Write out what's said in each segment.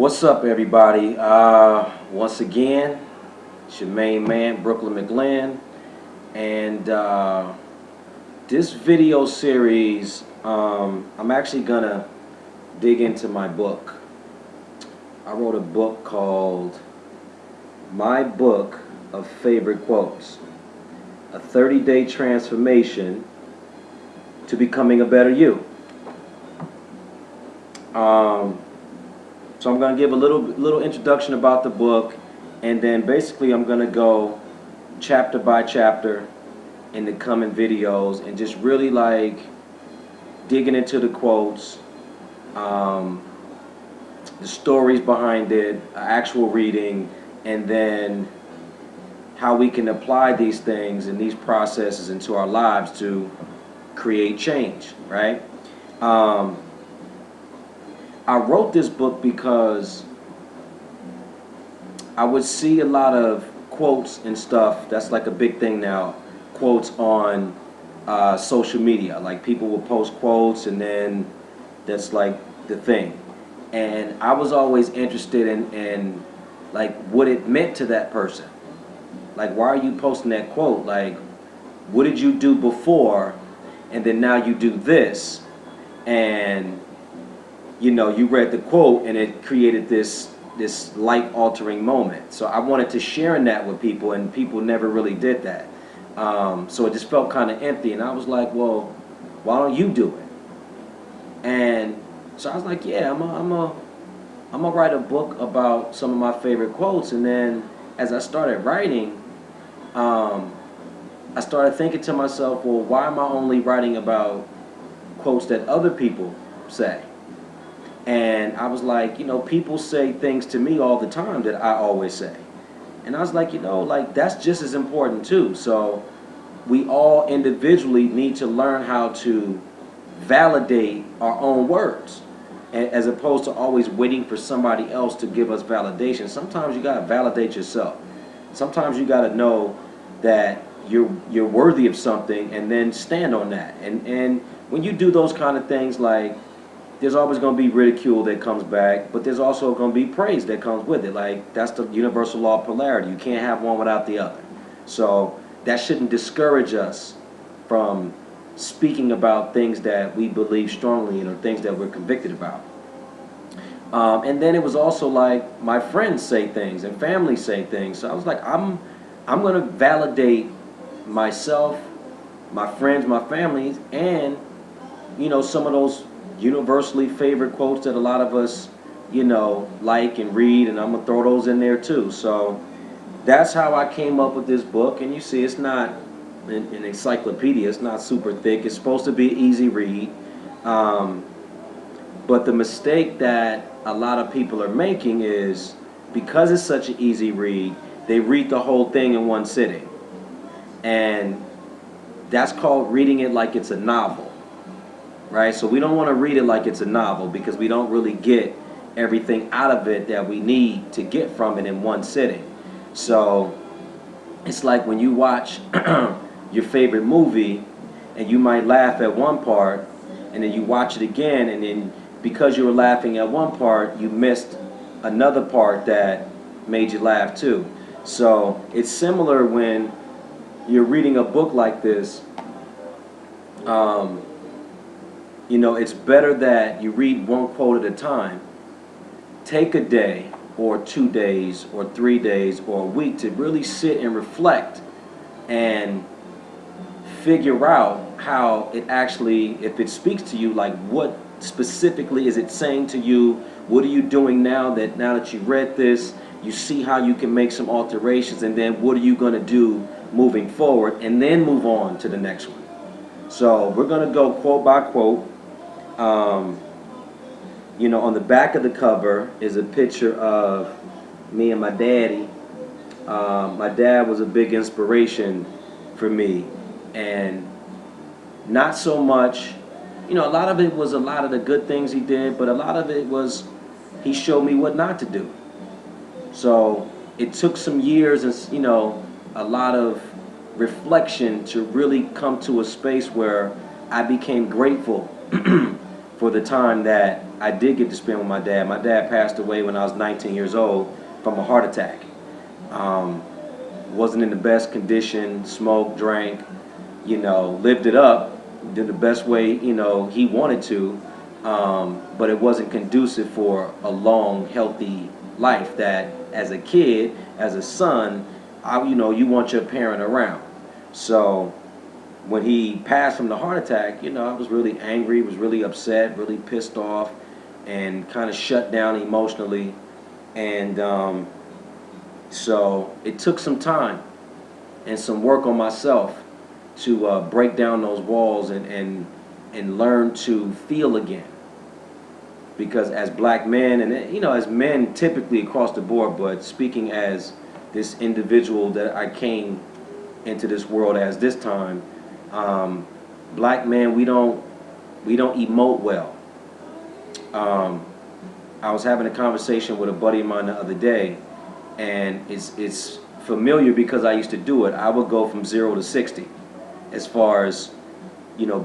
What's up, everybody? Once again, it's your main man, Brooklyn Mclinn, and this video series, I'm actually gonna dig into my book. I wrote a book called My Book of Favorite Quotes, a 30-day transformation to becoming a better you. So I'm going to give a little introduction about the book, and then basically I'm going to go chapter by chapter in the coming videos and just really like digging into the quotes, the stories behind it, actual reading, and then how we can apply these things and these processes into our lives to create change, right? I wrote this book because I would see a lot of quotes and stuff. That's like a big thing now. Quotes on social media. Like people will post quotes and then that's like the thing. And I was always interested in like what it meant to that person. Like, why are you posting that quote? Like, what did you do before and then now you do this? And you know, you read the quote and it created this life-altering moment. So I wanted to share in that with people, and people never really did that. So it just felt kind of empty, and I was like, well, why don't you do it? And so I was like, yeah, I'm gonna write a book about some of my favorite quotes. And then as I started writing, I started thinking to myself, well, why am I only writing about quotes that other people say? And I was like, you know, people say things to me all the time that I always say. And I was like, you know, like that's just as important too. So we all individually need to learn how to validate our own words, as opposed to always waiting for somebody else to give us validation. Sometimes you gotta validate yourself. Sometimes you gotta know that you're worthy of something and then stand on that. And when you do those kind of things, like, there's always going to be ridicule that comes back, but there's also going to be praise that comes with it. Like, that's the universal law of polarity. You can't have one without the other. So that shouldn't discourage us from speaking about things that we believe strongly in or things that we're convicted about. And then it was also like my friends say things and family say things. So I was like, I'm going to validate myself, my friends, my families, and, you know, some of those universally favorite quotes that a lot of us, you know, like and read, and I'm gonna throw those in there too. So that's how I came up with this book. And you see, it's not an encyclopedia. It's not super thick. It's supposed to be an easy read. But the mistake that a lot of people are making is, because it's such an easy read, they read the whole thing in one sitting. And that's called reading it like it's a novel. Right? So we don't want to read it like it's a novel, because we don't really get everything out of it that we need to get from it in one sitting. So it's like when you watch your favorite movie and you might laugh at one part and then you watch it again, and then because you were laughing at one part, you missed another part that made you laugh too. So it's similar when you're reading a book like this. You know, it's better that you read one quote at a time. Take a day or 2 days or 3 days or a week to really sit and reflect and figure out how it actually, if it speaks to you, like what specifically is it saying to you? What are you doing now that you read this? You see how you can make some alterations, and then what are you going to do moving forward, and then move on to the next one. So we're going to go quote by quote. You know, on the back of the cover is a picture of me and my daddy. My dad was a big inspiration for me, and not so much, you know, a lot of it was a lot of the good things he did, but a lot of it was he showed me what not to do. So it took some years and, you know, a lot of reflection to really come to a space where I became grateful for the time that I did get to spend with my dad. My dad passed away when I was 19 years old from a heart attack. Wasn't in the best condition, smoked, drank, lived it up, did the best way, he wanted to, but it wasn't conducive for a long, healthy life that as a kid, as a son, you want your parent around. So when he passed from the heart attack, I was really angry, was really upset, really pissed off, and kind of shut down emotionally. And so it took some time and some work on myself to break down those walls and learn to feel again. Because as black men, and as men typically across the board, but speaking as this individual that I came into this world as this time, black men, we don't emote well. I was having a conversation with a buddy of mine the other day, and it's familiar because I used to do it. I would go from 0 to 60 as far as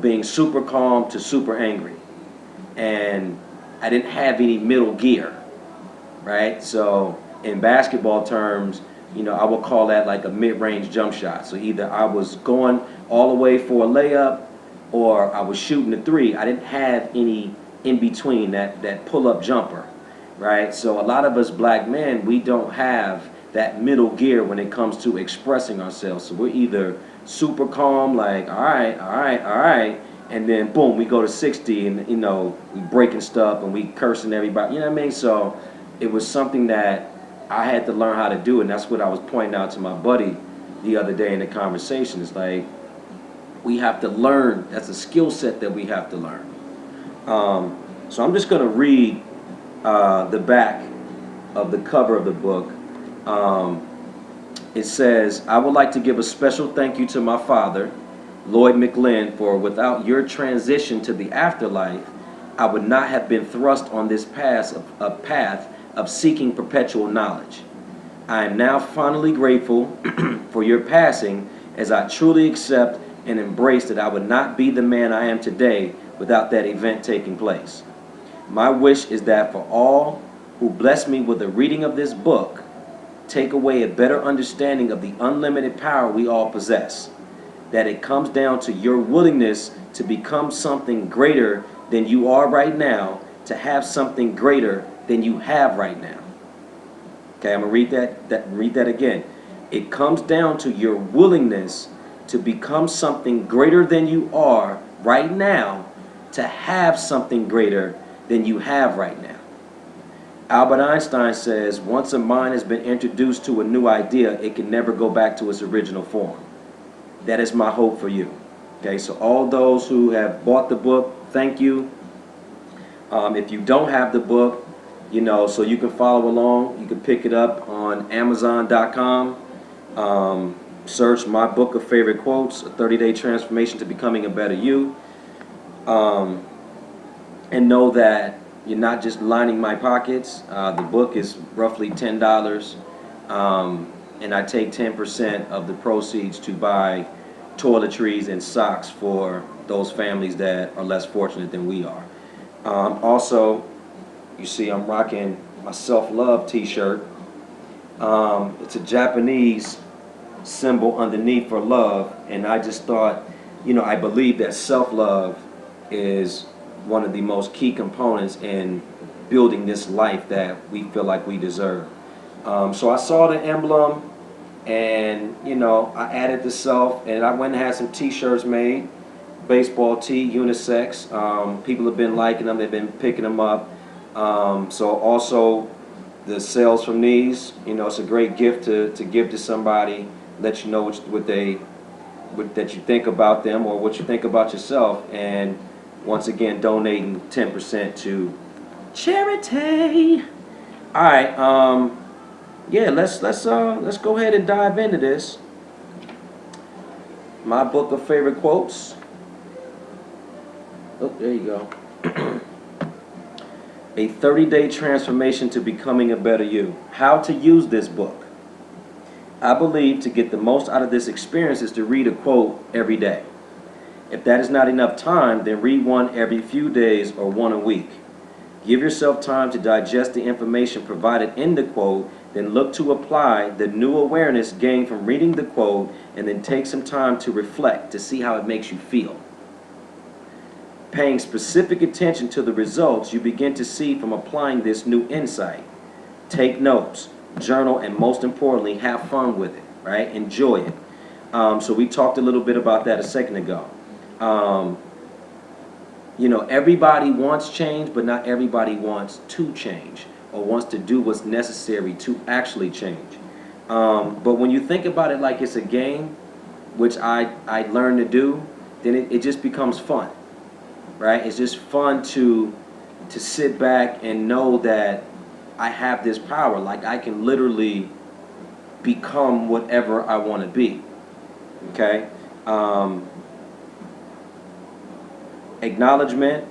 being super calm to super angry, and I didn't have any middle gear, right? So in basketball terms, I would call that like a mid-range jump shot. So either I was going all the way for a layup or I was shooting a three. I didn't have any in between, that pull-up jumper, right? So a lot of us black men, we don't have that middle gear when it comes to expressing ourselves. So we're either super calm, like all right, and then boom, we go to 60, and we breaking stuff and we cursing everybody. You know what I mean? So it was something that I had to learn how to do, and that's what I was pointing out to my buddy the other day in the conversation. It's like we have to learn. That's a skill set that we have to learn. So I'm just going to read the back of the cover of the book. It says, "I would like to give a special thank you to my father, Lloyd Mclinn, for without your transition to the afterlife, I would not have been thrust on this path of seeking perpetual knowledge. I am now finally grateful for your passing, as I truly accept and embrace that I would not be the man I am today without that event taking place. My wish is that for all who bless me with the reading of this book, take away a better understanding of the unlimited power we all possess, that it comes down to your willingness to become something greater than you are right now, to have something greater than you have right now." Okay, I'm going to read that again. It comes down to your willingness to become something greater than you are right now, to have something greater than you have right now. Albert Einstein says, once a mind has been introduced to a new idea, it can never go back to its original form. That is my hope for you. Okay, so all those who have bought the book, thank you. If you don't have the book, so you can follow along, you can pick it up on Amazon.com. Search My Book of Favorite Quotes, A 30-Day Transformation to Becoming a Better You. And know that you're not just lining my pockets. The book is roughly $10, and I take 10% of the proceeds to buy toiletries and socks for those families that are less fortunate than we are. Also, you see I'm rocking my self-love t-shirt. It's a Japanese symbol underneath for love, and I just thought, I believe that self-love is one of the most key components in building this life that we feel like we deserve. So I saw the emblem, and I added the self, and I went and had some t-shirts made, baseball tee, unisex. People have been liking them, they've been picking them up. So also the sales from these, it's a great gift to give to somebody, let you know that you think about them or what you think about yourself, and once again donating 10% to charity. All right, yeah, let's go ahead and dive into this. My book of favorite quotes. Oh, there you go. A 30-Day Transformation to Becoming a Better You. How to use this book. I believe to get the most out of this experience is to read a quote every day. If that is not enough time, then read one every few days or one a week. Give yourself time to digest the information provided in the quote, then look to apply the new awareness gained from reading the quote, and then take some time to reflect to see how it makes you feel. Paying specific attention to the results you begin to see from applying this new insight. Take notes, journal, and most importantly, have fun with it, right? Enjoy it. So we talked a little bit about that a second ago. You know, everybody wants change, but not everybody wants to change or wants to do what's necessary to actually change. But when you think about it like it's a game, which I learned to do, then it just becomes fun, right? It's just fun to sit back and know that I have this power. Like I can literally become whatever I want to be. Okay? Acknowledgement.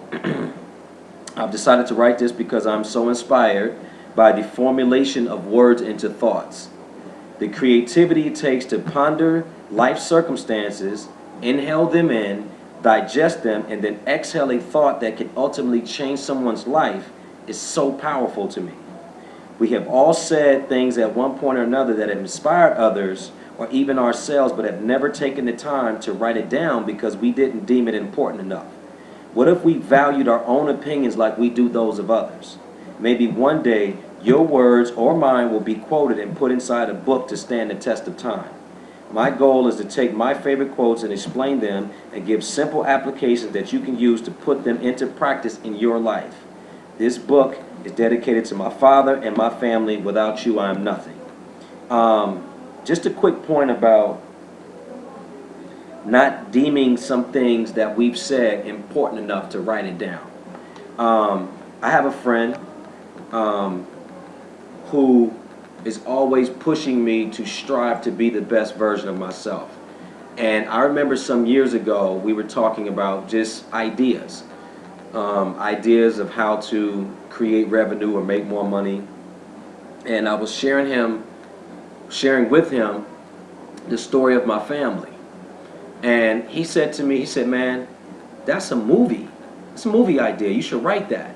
I've decided to write this because I'm so inspired by the formulation of words into thoughts. The creativity it takes to ponder life circumstances, inhale them in, digest them, and then exhale a thought that can ultimately change someone's life is so powerful to me. We have all said things at one point or another that have inspired others or even ourselves, but have never taken the time to write it down because we didn't deem it important enough. What if we valued our own opinions like we do those of others? Maybe one day your words or mine will be quoted and put inside a book to stand the test of time. My goal is to take my favorite quotes and explain them and give simple applications that you can use to put them into practice in your life. This book is dedicated to my father and my family. Without you, I am nothing. Just a quick point about not deeming some things that we've said important enough to write it down. I have a friend who is always pushing me to strive to be the best version of myself. And I remember some years ago we were talking about just ideas. Ideas of how to create revenue or make more money. And I was sharing with him the story of my family. And he said to me, he said, man, that's a movie. It's a movie idea. You should write that.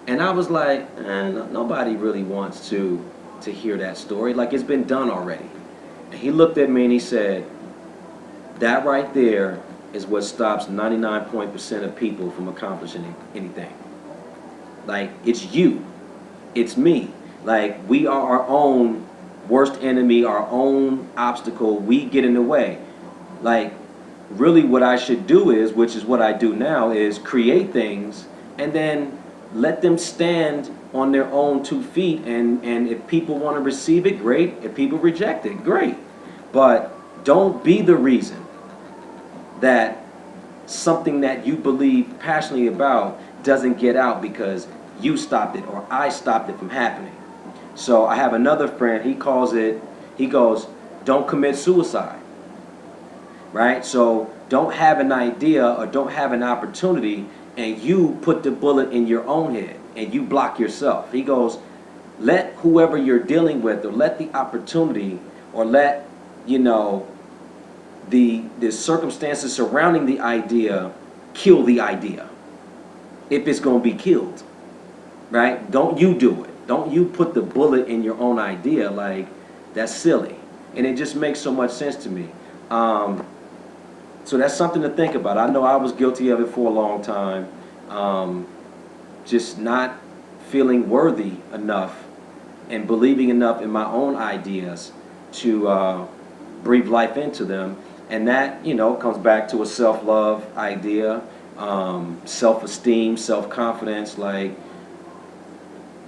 And I was like, nobody really wants to hear that story. Like, it's been done already. And he looked at me and he said, that right there is what stops 99% of people from accomplishing anything. Like, it's you. It's me. Like, we are our own worst enemy, our own obstacle. We get in the way. Like, really what I should do is, which is what I do now, is create things and then let them stand on their own 2 feet. And if people want to receive it, great. If people reject it, great. But don't be the reason that something that you believe passionately about doesn't get out because you stopped it or I stopped it from happening. So I have another friend, he goes, don't commit suicide. Right? So don't have an idea or don't have an opportunity and you put the bullet in your own head and you block yourself. He goes, let whoever you're dealing with or let the opportunity or let, you know, the circumstances surrounding the idea kill the idea. If it's going to be killed. Right? Don't you do it. Don't you put the bullet in your own idea. Like, that's silly. And it just makes so much sense to me. So that's something to think about. I know I was guilty of it for a long time. Just not feeling worthy enough and believing enough in my own ideas to breathe life into them. And that, you know, comes back to a self-love idea, self-esteem, self-confidence. Like,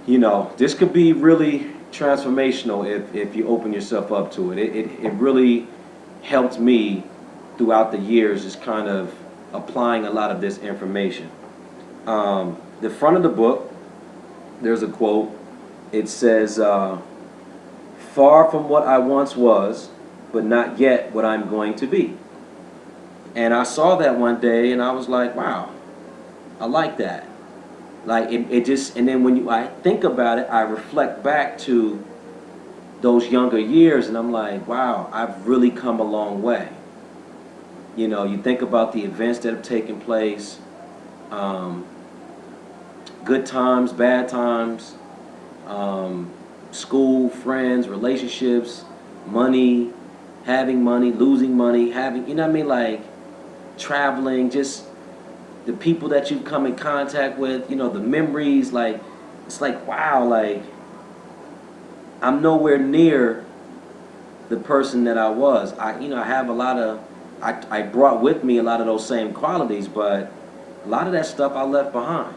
you know, this could be really transformational if you open yourself up to it. It really helped me throughout the years, just kind of applying a lot of this information. The front of the book, there's a quote. It says, far from what I once was, but not yet what I'm going to be. And I saw that one day and I was like, wow, I like that. Like it just, and then when I think about it, I reflect back to those younger years and I'm like, wow, I've really come a long way. You know, you think about the events that have taken place, um, good times, bad times, um, school, friends, relationships, money, having money, losing money, having, you know what I mean, like traveling, just the people that you've come in contact with, you know, the memories, like, it's like, wow, like, I'm nowhere near the person that I was. I have a lot of, I brought with me a lot of those same qualities, but a lot of that stuff I left behind.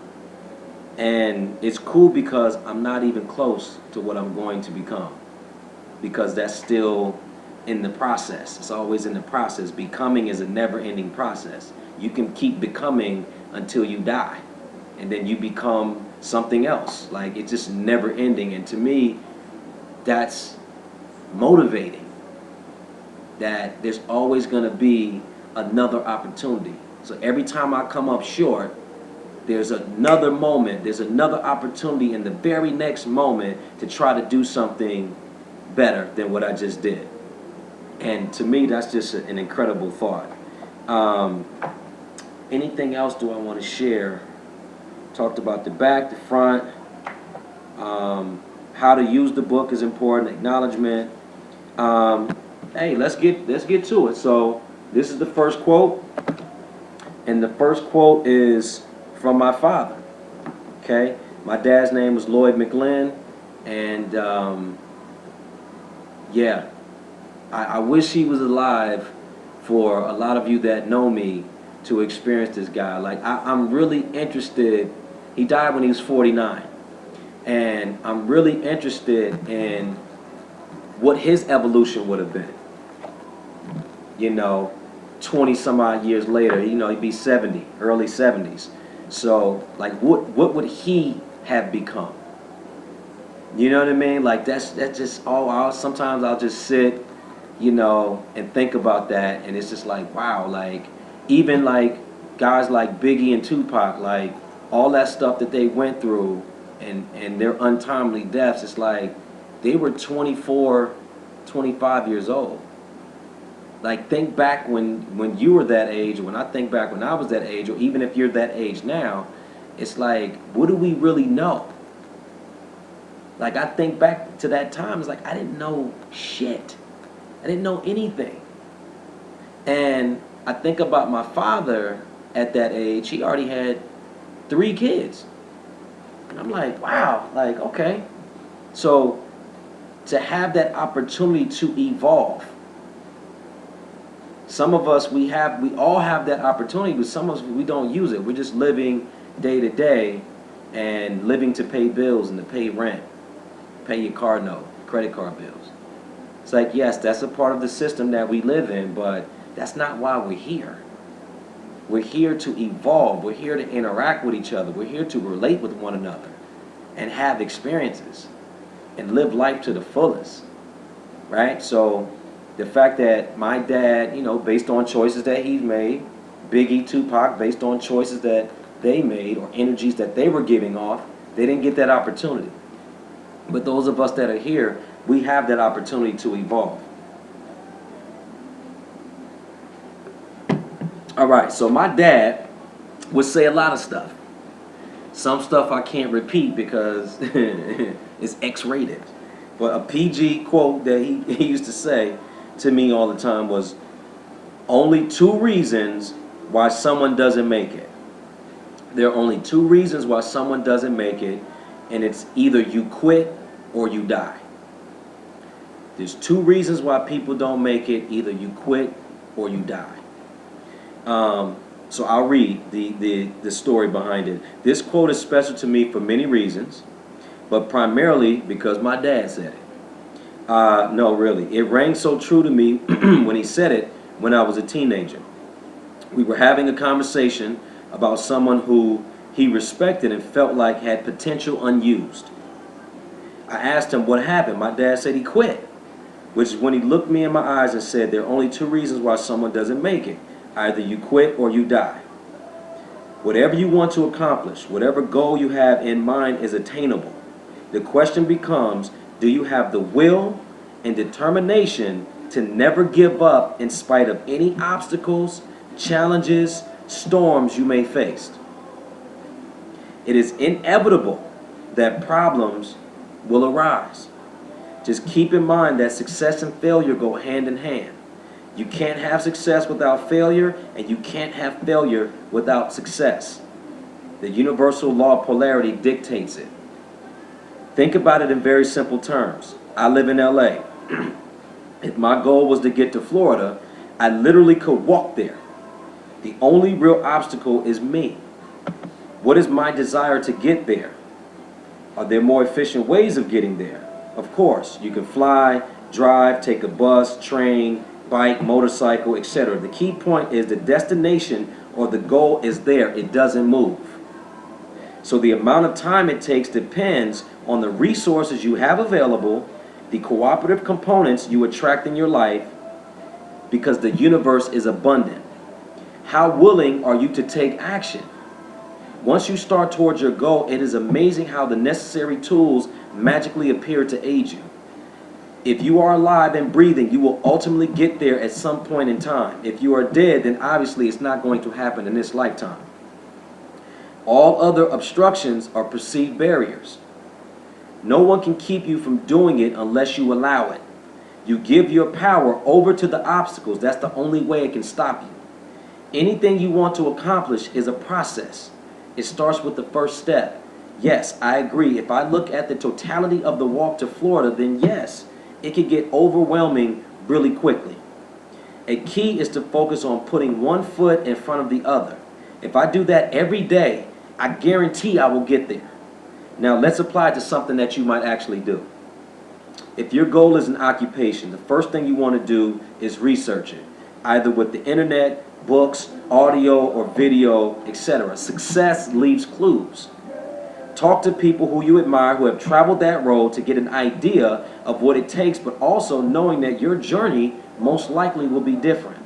And it's cool because I'm not even close to what I'm going to become, because that's still in the process. It's always in the process. Becoming is a never-ending process. You can keep becoming until you die, and then you become something else. Like, it's just never ending. And to me, that's motivating, that there's always going to be another opportunity. So every time I come up short, there's another moment, there's another opportunity in the very next moment to try to do something better than what I just did. And to me, that's just an incredible thought. Um, Anything else do I want to share? Talked about the back, the front, how to use the book is important, acknowledgement. Hey, let's get to it. So this is the first quote, and the first quote is from my father. Okay, my dad's name was Lloyd Mclinn, and yeah, I wish he was alive for a lot of you that know me to experience this guy. Like, I'm really interested. He died when he was 49, and I'm really interested in what his evolution would have been. You know, 20 some odd years later, you know, he'd be 70, early 70s. So, like, what would he have become? You know what I mean? Like, that's just all. Sometimes I'll just sit, you know, and think about that, and it's just like, wow, like, even like guys like Biggie and Tupac, like all that stuff that they went through, and their untimely deaths, it's like they were 24, 25 years old. Like, think back when you were that age, or when I think back when I was that age, or even if you're that age now, it's like, what do we really know? Like, I think back to that time, it's like I didn't know shit. I didn't know anything. And I think about my father at that age, he already had 3 kids. And I'm like, wow, like, okay. So to have that opportunity to evolve, some of us, we all have that opportunity, but some of us, we don't use it. We're just living day to day and living to pay bills and to pay rent, pay your car note, credit card bills. It's like, yes, that's a part of the system that we live in, but that's not why we're here. We're here to evolve. We're here to interact with each other. We're here to relate with one another and have experiences and live life to the fullest, right? So the fact that my dad, you know, based on choices that he's made, Biggie, Tupac, based on choices that they made or energies that they were giving off, they didn't get that opportunity. But those of us that are here, we have that opportunity to evolve. All right, so my dad would say a lot of stuff. Some stuff I can't repeat because it's X-rated. But a PG quote that he used to say to me all the time was, only 2 reasons why someone doesn't make it. There are only 2 reasons why someone doesn't make it, and it's either you quit or you die. There's 2 reasons why people don't make it, either you quit or you die. So I'll read the story behind it. This quote is special to me for many reasons, but primarily because my dad said it. No, really. It rang so true to me when he said it when I was a teenager. We were having a conversation about someone who he respected and felt like had potential unused. I asked him what happened. My dad said he quit, which is when he looked me in my eyes and said, there are only 2 reasons why someone doesn't make it. Either you quit or you die. Whatever you want to accomplish, whatever goal you have in mind is attainable. The question becomes, do you have the will and determination to never give up in spite of any obstacles, challenges, storms you may face. It is inevitable that problems will arise. Just keep in mind that success and failure go hand in hand. You can't have success without failure, and you can't have failure without success. The universal law of polarity dictates it. Think about it in very simple terms. I live in LA. If my goal was to get to Florida, I literally could walk there. The only real obstacle is me. What is my desire to get there? Are there more efficient ways of getting there? Of course, you can fly, drive, take a bus, train, bike, motorcycle, etc. The key point is the destination or the goal is there. It doesn't move. So the amount of time it takes depends on the resources you have available, the cooperative components you attract in your life, because the universe is abundant. How willing are you to take action? Once you start towards your goal, it is amazing how the necessary tools magically appear to aid you. If you are alive and breathing, you will ultimately get there at some point in time. If you are dead, then obviously it's not going to happen in this lifetime. All other obstructions are perceived barriers. No one can keep you from doing it unless you allow it. You give your power over to the obstacles. That's the only way it can stop you. Anything you want to accomplish is a process. It starts with the first step. Yes, I agree. If I look at the totality of the walk to Florida, then yes, it could get overwhelming really quickly. A key is to focus on putting one foot in front of the other. If I do that every day, I guarantee I will get there. Now let's apply it to something that you might actually do. If your goal is an occupation, the first thing you want to do is research it, either with the internet, books, audio, or video, etc. Success leaves clues. Talk to people who you admire who have traveled that road to get an idea of what it takes, but also knowing that your journey most likely will be different.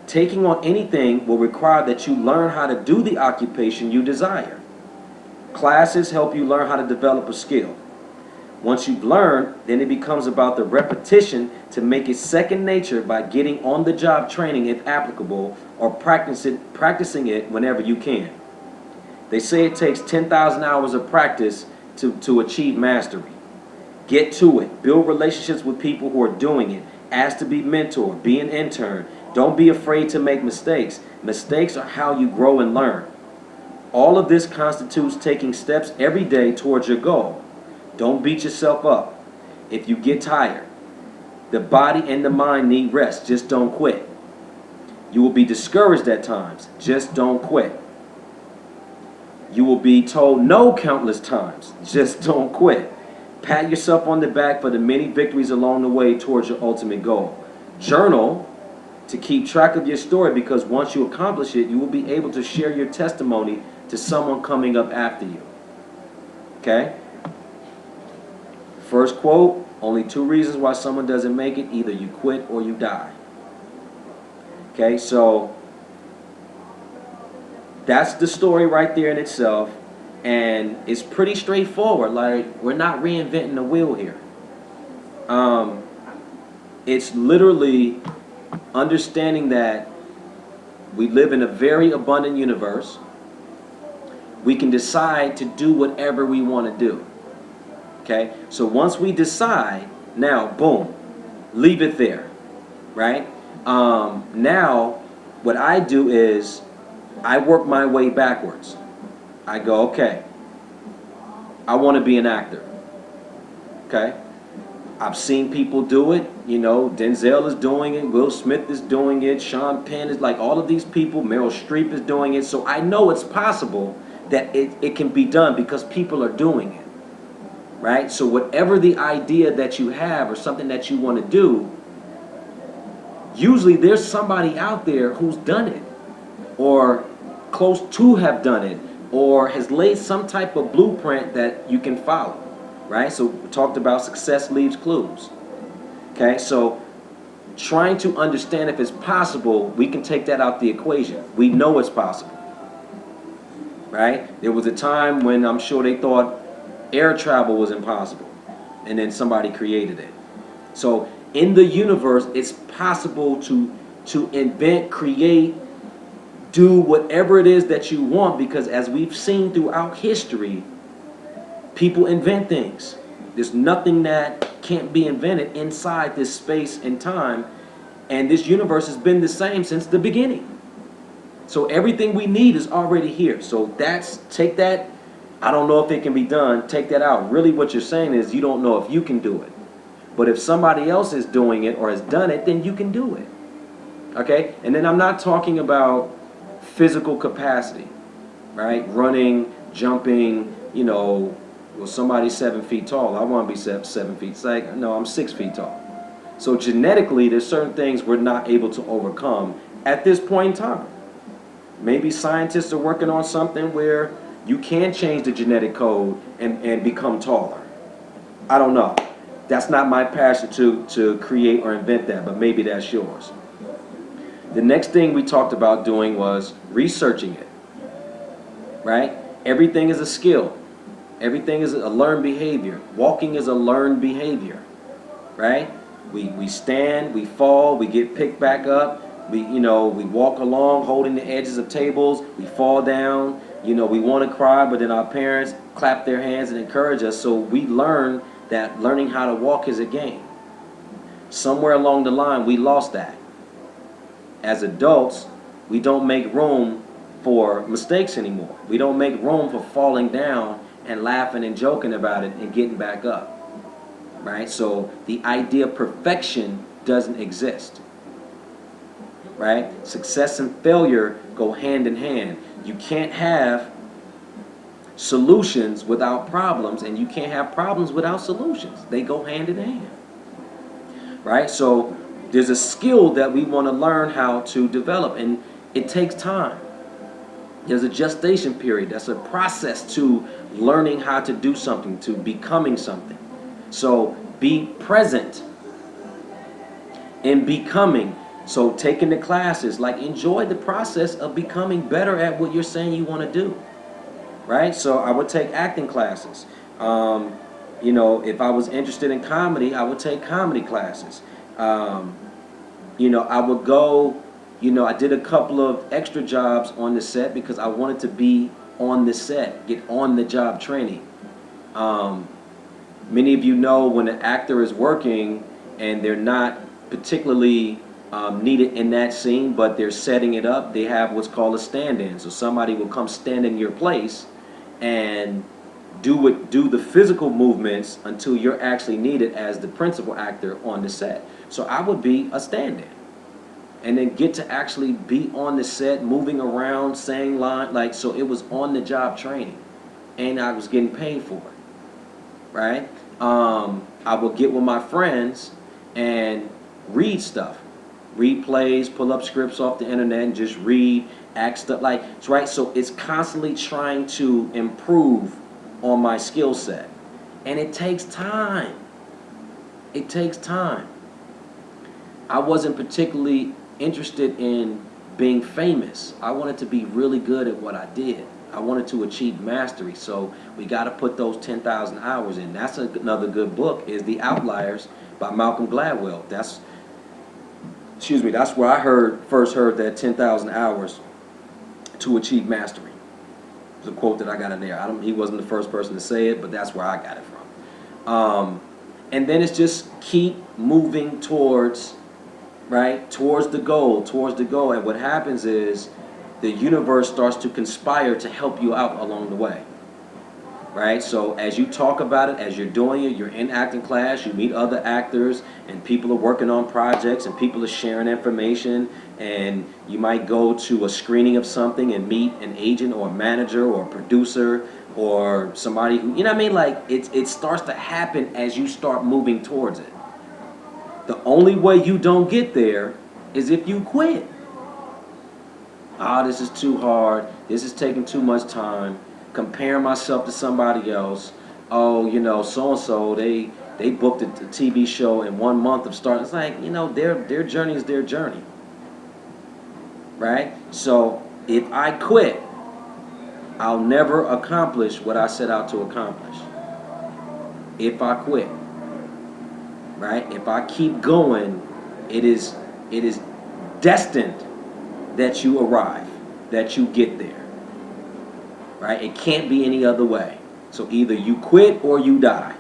Taking on anything will require that you learn how to do the occupation you desire. Classes help you learn how to develop a skill. Once you've learned, then it becomes about the repetition to make it second nature by getting on-the-job training if applicable, or practicing it whenever you can. They say it takes 10,000 hours of practice to achieve mastery. Get to it. Build relationships with people who are doing it. Ask to be mentored. Be an intern. Don't be afraid to make mistakes. Mistakes are how you grow and learn. All of this constitutes taking steps every day towards your goal. Don't beat yourself up. If you get tired, the body and the mind need rest. Just don't quit. You will be discouraged at times. Just don't quit. You will be told no countless times. Just don't quit. Pat yourself on the back for the many victories along the way towards your ultimate goal. Journal to keep track of your story, because once you accomplish it, you will be able to share your testimony to someone coming up after you. Okay? First quote, only 2 reasons why someone doesn't make it. Either you quit or you die. Okay, so that's the story right there in itself, and it's pretty straightforward. Like, we're not reinventing the wheel here. It's literally understanding that we live in a very abundant universe. We can decide to do whatever we want to do. Okay, so once we decide, now boom, leave it there, right? Now what I do is I work my way backwards. I go, okay, I want to be an actor. Okay, I've seen people do it. You know, Denzel is doing it, Will Smith is doing it, Sean Penn is, like, all of these people, Meryl Streep is doing it. So I know it's possible that it can be done because people are doing it, right? So whatever the idea that you have or something that you want to do, usually there's somebody out there who's done it or close to have done it or has laid some type of blueprint that you can follow, right? So we talked about success leaves clues. Okay, so trying to understand if it's possible, we can take that out the equation. We know it's possible, right? There was a time when I'm sure they thought air travel was impossible, and then somebody created it. So In the universe, it's possible to invent, create, do whatever it is that you want, because as we've seen throughout history, people invent things. There's nothing that can't be invented inside this space and time, and this universe has been the same since the beginning. So everything we need is already here. So take that, I don't know if it can be done, take that out. Really what you're saying is you don't know if you can do it. But if somebody else is doing it or has done it, then you can do it. Okay? And then I'm not talking about physical capacity, right? Running, jumping, well, somebody's 7 feet tall. I want to be 7 feet. It's like, no, I'm 6 feet tall. So genetically, there's certain things we're not able to overcome at this point in time. Maybe scientists are working on something where you can change the genetic code and become taller. I don't know. That's not my passion to create or invent that, but maybe that's yours. The next thing we talked about doing was researching it, right? Everything is a skill. Everything is a learned behavior. Walking is a learned behavior, right? We stand, we fall, we get picked back up. We walk along holding the edges of tables. We fall down. We want to cry, but then our parents clap their hands and encourage us. So we learn that learning how to walk is a game. Somewhere along the line, we lost that. As adults, we don't make room for mistakes anymore. We don't make room for falling down and laughing and joking about it and getting back up. Right? So the idea of perfection doesn't exist. Right? Success and failure go hand in hand. You can't have solutions without problems, and you can't have problems without solutions. They go hand in hand. Right? So there's a skill that we want to learn how to develop, and it takes time. There's a gestation period. That's a process to learning how to do something, to becoming something. So be present in becoming. So taking the classes, like enjoy the process of becoming better at what you're saying you want to do. Right? So I would take acting classes. If I was interested in comedy, I would take comedy classes. I would go, I did a couple of extra jobs on the set because I wanted to be on the set, get on the job training. Many of you know when an actor is working and they're not particularly needed in that scene, but they're setting it up, they have what's called a stand-in. So somebody will come stand in your place and do the physical movements until you're actually needed as the principal actor on the set. So I would be a stand-in and then get to actually be on the set, moving around, saying lines, so it was on the job training and I was getting paid for it. Right? I would get with my friends and read stuff. Read plays, pull up scripts off the internet and just read, act stuff right? So it's constantly trying to improve on my skill set. And it takes time. It takes time. I wasn't particularly interested in being famous. I wanted to be really good at what I did. I wanted to achieve mastery. So we got to put those 10,000 hours in. That's another good book, is The Outliers by Malcolm Gladwell. That's where I first heard that 10,000 hours to achieve mastery. It's a quote that I got in there. He wasn't the first person to say it, but that's where I got it from. And then it's just keep moving towards the goal. And what happens is the universe starts to conspire to help you out along the way. Right? So as you talk about it, as you're doing it, you're in acting class, you meet other actors, and people are working on projects, and people are sharing information, and you might go to a screening of something and meet an agent or a manager or a producer or somebody who, it starts to happen as you start moving towards it. The only way you don't get there is if you quit. This is too hard. This is taking too much time. Comparing myself to somebody else. So-and-so, they booked a TV show in 1 month of starting. It's like, their journey is their journey. Right? So if I quit, I'll never accomplish what I set out to accomplish. If I quit. right? If I keep going, it is destined that you arrive, that you get there, right? It can't be any other way. So either you quit or you die.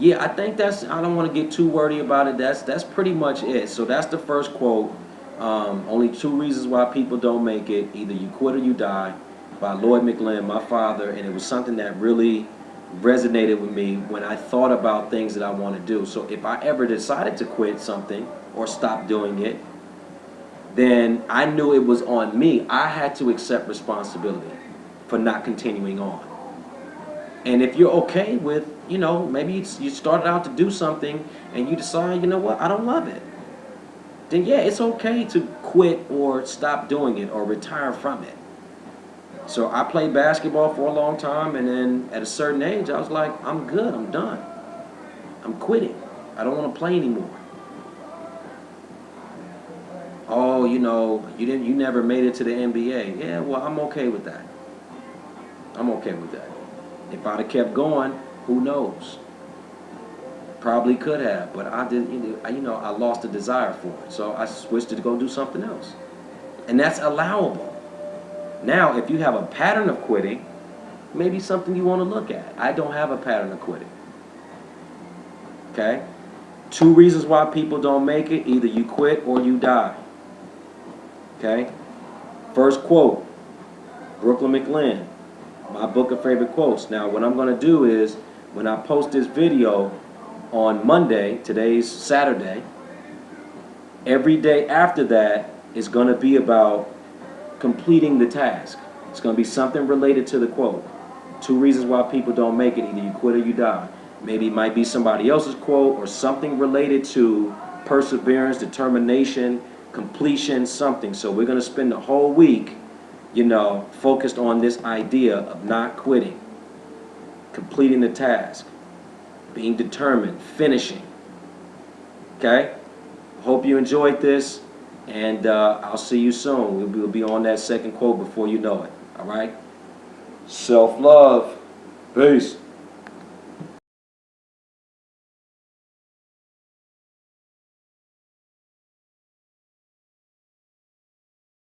Yeah, I think I don't want to get too wordy about it. That's pretty much it. So that's the first quote. Only 2 reasons why people don't make it: either you quit or you die, by Lloyd Mclinn, my father. And it was something that really resonated with me when I thought about things that I want to do. So if I ever decided to quit something or stop doing it, then I knew it was on me. I had to accept responsibility for not continuing on. And if you're okay with, maybe you started out to do something and you decide, you know what, I don't love it, then yeah, it's okay to quit or stop doing it or retire from it. So I played basketball for a long time, and then at a certain age, I was like, I'm good, I'm done. I'm quitting. I don't want to play anymore. Oh, you never made it to the NBA. Yeah, well, I'm okay with that. I'm okay with that. If I'd have kept going, who knows? Probably could have, but I didn't. I lost the desire for it, so I switched to go do something else, and that's allowable. Now, if you have a pattern of quitting, maybe something you want to look at. I don't have a pattern of quitting. Okay? 2 reasons why people don't make it: either you quit or you die. Okay? First quote, Brooklyn Mclinn, my book of favorite quotes. Now, what I'm going to do is, when I post this video on Monday, today's Saturday, every day after that is going to be about completing the task. It's going to be something related to the quote. 2 reasons why people don't make it: either you quit or you die. Maybe it might be somebody else's quote or something related to perseverance, determination, completion, something. So we're going to spend the whole week, focused on this idea of not quitting, completing the task, being determined, finishing. Okay? Hope you enjoyed this, and I'll see you soon. We'll be on that second quote before you know it. All right? Self-love. Peace.